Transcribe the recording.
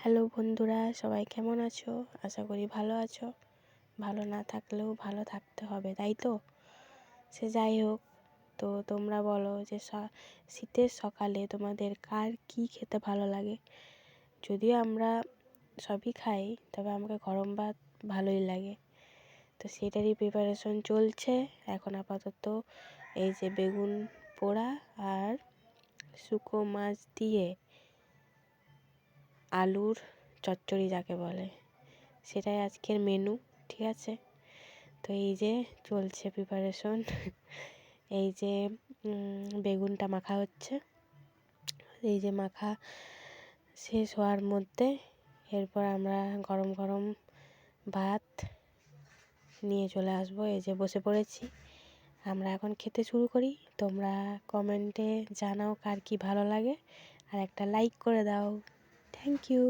Hello বন্ধুরা, সবাই কেমন আছো? আশা করি ভালো আছো। ভালো না থাকলেও ভালো থাকতে হবে, তাই তো? সে যাই হোক, তো তোমরা বলো যে শীতের সকালে তোমাদের কার কী খেতে ভালো লাগে? যদিও আমরা সবই খাই, তবে আমাকে গরম ভাত ভালোই লাগে। তো সেটারই প্রিপারেশন চলছে এখন আপাতত। এই যে বেগুন পোড়া আর শুকো মাছ দিয়ে আলুর চচ্চড়ি যাকে বলে, সেটাই আজকের মেনু। ঠিক আছে, তো এই যে চলছে প্রিপারেশন। এই যে বেগুনটা মাখা হচ্ছে। এই যে মাখা শেষ হওয়ার মধ্যে এরপর আমরা গরম গরম ভাত নিয়ে চলে আসবো। এই যে বসে পড়েছি, আমরা এখন খেতে শুরু করি। তোমরা কমেন্টে জানাও কার কী ভালো লাগে, আর একটা লাইক করে দাও। Thank you.